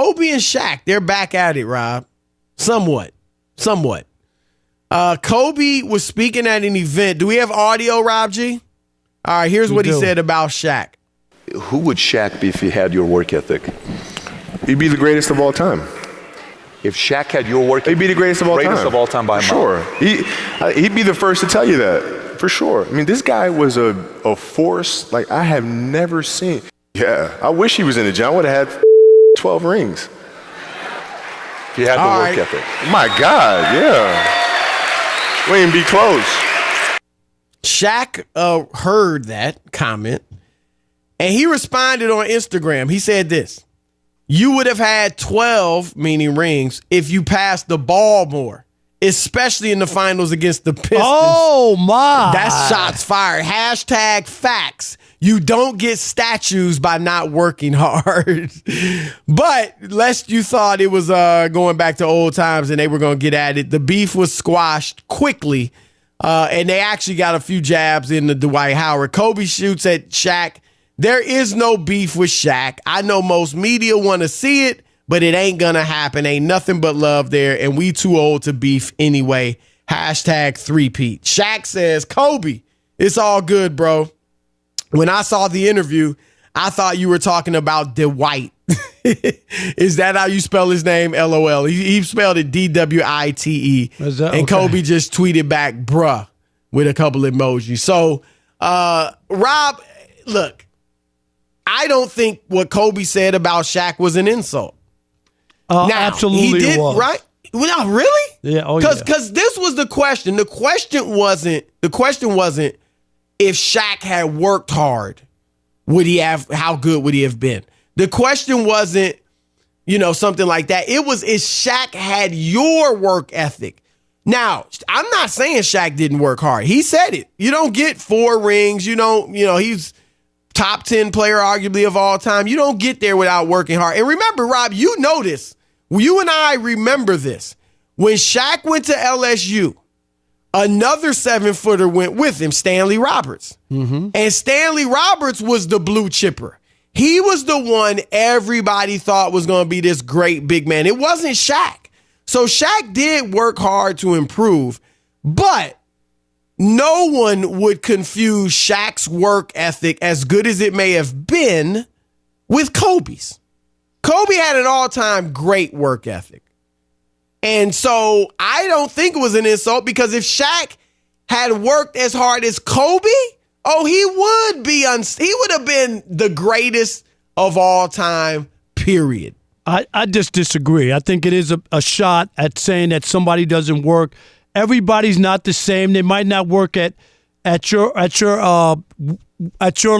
Kobe and Shaq, they're back at it, Rob. Somewhat. Kobe was speaking at an event. Do we have audio, Rob G? All right, here's what he said about Shaq. Who would Shaq be if he had your work ethic? He'd be the greatest of all time. If Shaq had your work ethic, he'd be the greatest of all time. Greatest of all time by a mile. Sure. He'd be the first to tell you that, for sure. I mean, this guy was a force like I have never seen. Yeah, I wish he was in the gym. I would have had 12 rings. If he had the work ethic. My God, yeah. We ain't be close. Shaq heard that comment, and he responded on Instagram. He said this: "You would have had 12, meaning rings, if you passed the ball more, especially in the finals against the Pistons." Oh, my. That's shots fired. Hashtag facts. You don't get statues by not working hard. But lest you thought it was going back to old times and they were going to get at it, the beef was squashed quickly, and they actually got a few jabs in the Dwight Howard. Kobe shoots at Shaq. There is no beef with Shaq. I know most media want to see it, but it ain't going to happen. Ain't nothing but love there, and we too old to beef anyway. Hashtag three-peat. Shaq says, Kobe, it's all good, bro. When I saw the interview, I thought you were talking about Dwight. Is that how you spell his name? LOL. He spelled it DWITE. And Kobe just tweeted back, bruh, with a couple emojis. So, Rob, look, I don't think what Kobe said about Shaq was an insult. Now, absolutely he did, was. right? Well, really? Yeah. Oh, Because this was the question. The question wasn't if Shaq had worked hard, how good would he have been? The question wasn't, something like that. It was if Shaq had your work ethic. Now, I'm not saying Shaq didn't work hard. He said it. You don't get 4 rings. He's top 10 player arguably of all time. You don't get there without working hard. And remember, Rob, you know this. You and I remember this. When Shaq went to LSU, another 7-footer went with him, Stanley Roberts. Mm-hmm. And Stanley Roberts was the blue chipper. He was the one everybody thought was going to be this great big man. It wasn't Shaq. So Shaq did work hard to improve, but no one would confuse Shaq's work ethic, as good as it may have been, with Kobe's. Kobe had an all-time great work ethic. And so I don't think it was an insult, because if Shaq had worked as hard as Kobe, he would have been the greatest of all time, period. I just disagree. I think it is a shot at saying that somebody doesn't work. Everybody's not the same. They might not work at your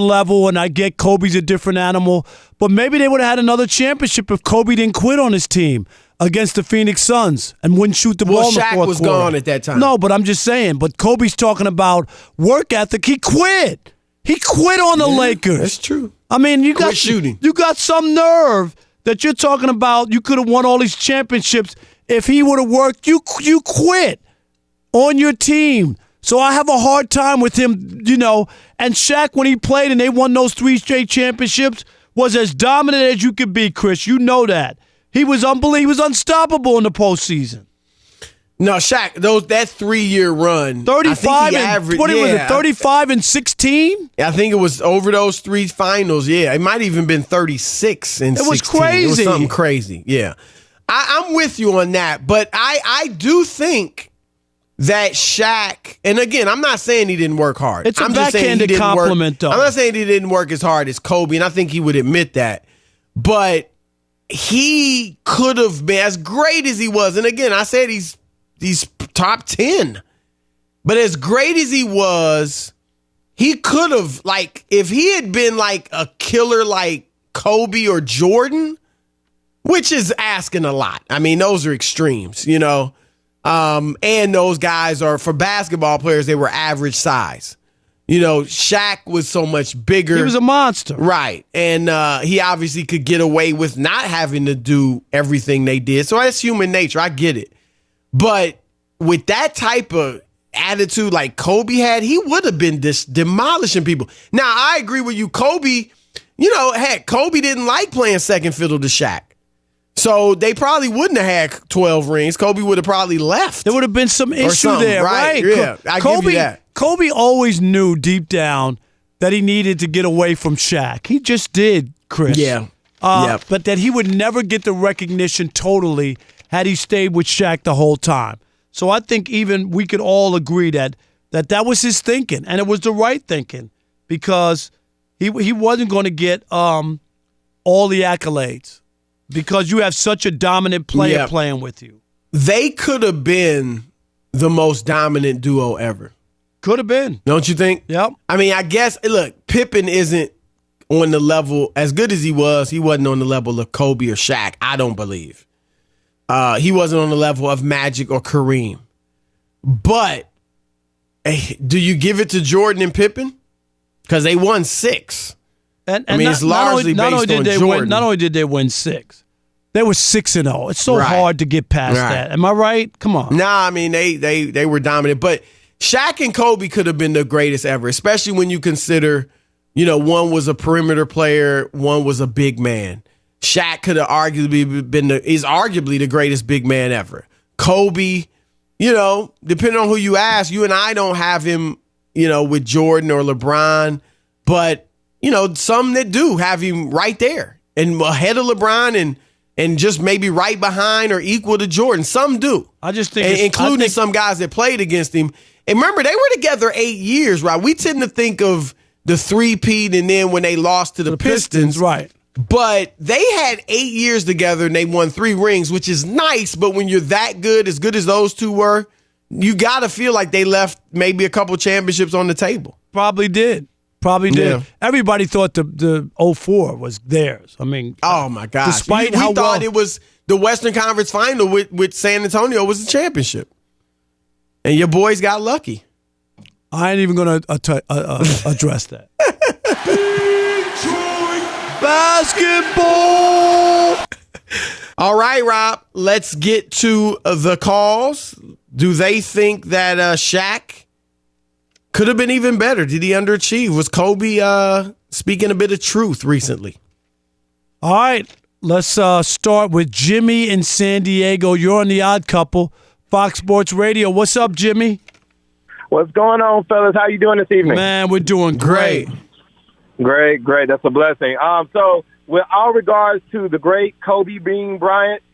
level, and I get Kobe's a different animal, but maybe they would have had another championship if Kobe didn't quit on his team against the Phoenix Suns and wouldn't shoot the ball in the fourth quarter. Shaq was gone at that time. No, but I'm just saying. But Kobe's talking about work ethic. He quit. He quit on the Lakers. That's true. I mean, you got shooting. You got some nerve that you're talking about. You could have won all these championships if he would have worked. You quit on your team. So I have a hard time with him, And Shaq, when he played and they won those 3 straight championships, was as dominant as you could be, Chris. You know that. He was unbelievable. He was unstoppable in the postseason. No, Shaq, that 3-year run. 35 and 35 and 16? I think it was over those 3 finals. Yeah, it might even been 36 and 16. It was crazy. It was something crazy. Yeah. I'm with you on that, but I do think that Shaq, and again, I'm not saying he didn't work hard. It's a backhanded compliment, though. I'm not saying he didn't work as hard as Kobe, and I think he would admit that. But he could have been as great as he was. And again, I said he's top 10. But as great as he was, he could have, if he had been a killer like Kobe or Jordan, which is asking a lot. I mean, those are extremes, and those guys are, for basketball players, they were average size. Shaq was so much bigger. He was a monster. Right. And he obviously could get away with not having to do everything they did. So that's human nature. I get it. But with that type of attitude like Kobe had, he would have been demolishing people. Now, I agree with you. Kobe, Kobe didn't like playing second fiddle to Shaq. So they probably wouldn't have had 12 rings. Kobe would have probably left. There would have been some issue there, right? Yeah, I give you that. Kobe always knew deep down that he needed to get away from Shaq. He just did, Chris. Yeah. But that he would never get the recognition totally had he stayed with Shaq the whole time. So I think even we could all agree that was his thinking, and it was the right thinking, because he wasn't going to get all the accolades because you have such a dominant player playing with you. They could have been the most dominant duo ever. Could have been. Don't you think? Yep. I mean, I guess, look, Pippen isn't on the level, as good as he wasn't on the level of Kobe or Shaq, I don't believe. He wasn't on the level of Magic or Kareem. But do you give it to Jordan and Pippen? Because they won 6. And it's largely based on Jordan. Not only did they win 6, they were 6-0. It's so hard to get past that. Am I right? Come on. Nah, I mean, they were dominant. But Shaq and Kobe could have been the greatest ever, especially when you consider, one was a perimeter player, one was a big man. Shaq could have arguably is arguably the greatest big man ever. Kobe, depending on who you ask, you and I don't have him, with Jordan or LeBron, but, some that do have him right there and ahead of LeBron and just maybe right behind or equal to Jordan. Some do. I just think, including some guys that played against him. And remember, they were together 8 years, right? We tend to think of the three-peat and then when they lost to the Pistons. Right. But they had 8 years together and they won 3 rings, which is nice. But when you're that good as those two were, you got to feel like they left maybe a couple championships on the table. Probably did. Yeah. Everybody thought the 04 was theirs. I mean, oh my gosh. Despite we thought it was the Western Conference Final with San Antonio was the championship. And your boys got lucky. I ain't even going to address that. Basketball. All right, Rob, let's get to the calls. Do they think that Shaq could have been even better? Did he underachieve? Was Kobe speaking a bit of truth recently? All right, let's start with Jimmy in San Diego. You're on The Odd Couple, Fox Sports Radio. What's up, Jimmy? What's going on, fellas? How you doing this evening? Man, we're doing great. Great. That's a blessing. So, with all regards to the great Kobe Bryant,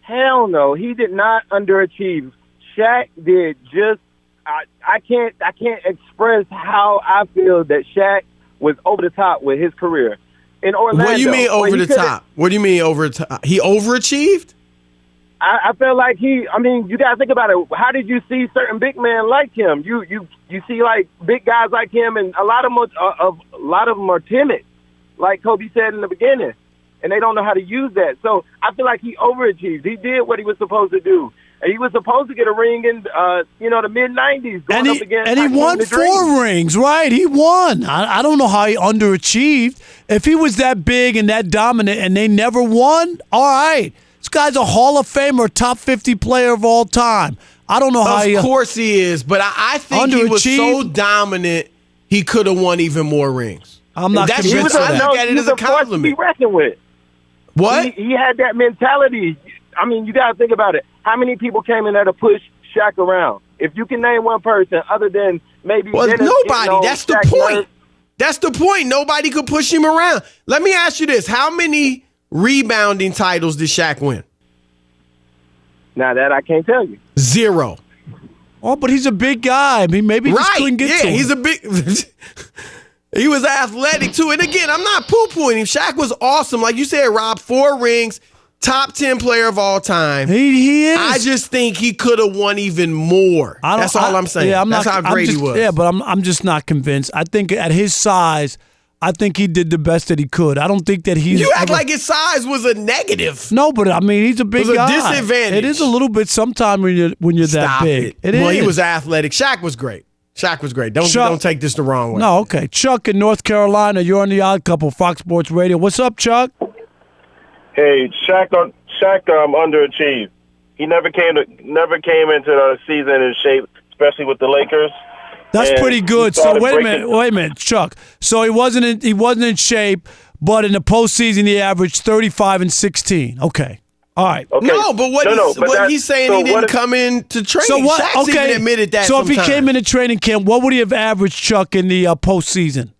hell no, he did not underachieve. Shaq did just. I can't express how I feel that Shaq was over the top with his career in Orlando. What do you mean over the top? What do you mean over the top? He overachieved? I felt like you got to think about it. How did you see certain big men like him? You see like big guys like him, and a lot of them are timid, like Kobe said in the beginning, and they don't know how to use that. So I feel like he overachieved. He did what he was supposed to do. And he was supposed to get a ring in, the mid-'90s. And he won 4 rings, right? He won. I don't know how he underachieved. If he was that big and that dominant and they never won, all right. This guy's a Hall of Famer, top 50 player of all time. I don't know how he... Of course he is, but I think he was so dominant he could have won even more rings. I'm not convinced of that. I look at it as a compliment. To be reckoned with. What? He had that mentality. I mean, you got to think about it. How many people came in there to push Shaq around? If you can name one person other than maybe... Well, nobody. That's the point. That's the point. Nobody could push him around. Let me ask you this. How many rebounding titles did Shaq win? Now that I can't tell you. 0. Oh, but he's a big guy. I mean, maybe he just couldn't get to him. He's a big... He was athletic, too. And again, I'm not poo-pooing him. Shaq was awesome. Like you said, Rob, 4 rings, top 10 player of all time. He is. I just think he could have won even more. That's all I'm saying. Yeah, That's how great he was. Yeah, but I'm just not convinced. I think at his size... I think he did the best that he could. I don't think that he's... You act like his size was a negative. No, but I mean, he's a big guy. It was a disadvantage. It is a little bit sometimes when you're that big. It is. He was athletic. Shaq was great. Don't take this the wrong way. No, okay. Chuck in North Carolina, you're on The Odd Couple, Fox Sports Radio. What's up, Chuck? Hey, Shaq underachieved. He never came into the season in shape, especially with the Lakers. That's pretty good. So wait a minute, Chuck. So he wasn't in shape, but in the postseason he averaged 35 and 16. Okay. All right. Okay. No, but what he's saying, so he didn't come in to training. So what? Shaq's Okay. even admitted that. So if he sometimes. came into training camp, what would he have averaged, Chuck, in the postseason?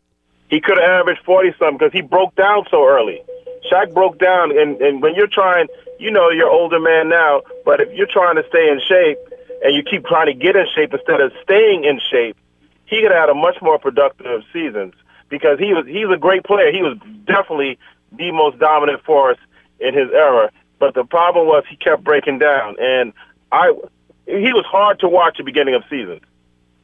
He could have averaged 40-something because he broke down so early. Shaq broke down, and when you're trying, you're older man now, but if you're trying to stay in shape and you keep trying to get in shape instead of staying in shape, he could have had a much more productive seasons because he's a great player. He was definitely the most dominant force in his era. But the problem was he kept breaking down, and he was hard to watch at the beginning of seasons.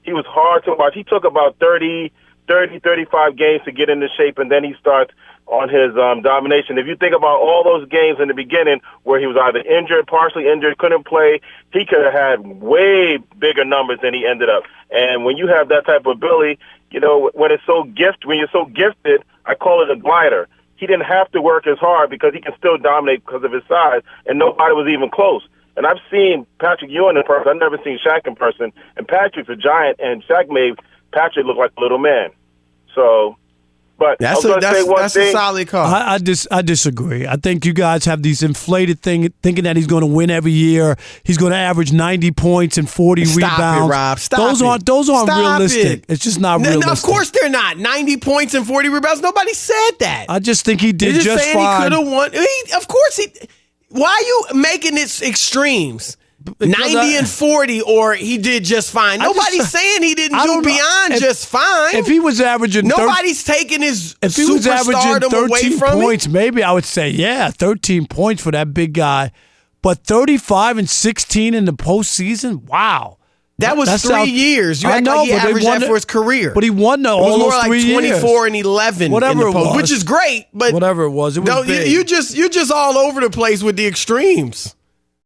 He was hard to watch. He took about 35 games to get into shape, and then he starts on his domination. If you think about all those games in the beginning where he was either injured, partially injured, couldn't play, he could have had way bigger numbers than he ended up. And when you have that type of ability, when you're so gifted, I call it a glider. He didn't have to work as hard because he can still dominate because of his size, and nobody was even close. And I've seen Patrick Ewing in person. I've never seen Shaq in person. And Patrick's a giant, and Shaq made Patrick look like a little man. So, but that's a solid call. I disagree. I think you guys have these inflated thinking that he's going to win every year. He's going to average 90 points and 40 rebounds. It, Rob. Stop those aren't Stop realistic. It's just not realistic. No, of course they're not. 90 points and 40 rebounds. Nobody said that. I just think he did You're just saying fine. He could have won. Of course he. Why are you making it extremes? 90 and 40, or he did just fine. Nobody's saying he didn't do beyond just fine. If he was averaging, nobody's taking his if he was averaging 13 from points, maybe I would say 13 points for that big guy. But 35 and 16 in the postseason, wow. That was 3 years. You act like he averaged that for his career. But he won all those 3 years. It was more like 24 and 11 whatever in the it was. which is great. But whatever it was big. You're just all over the place with the extremes.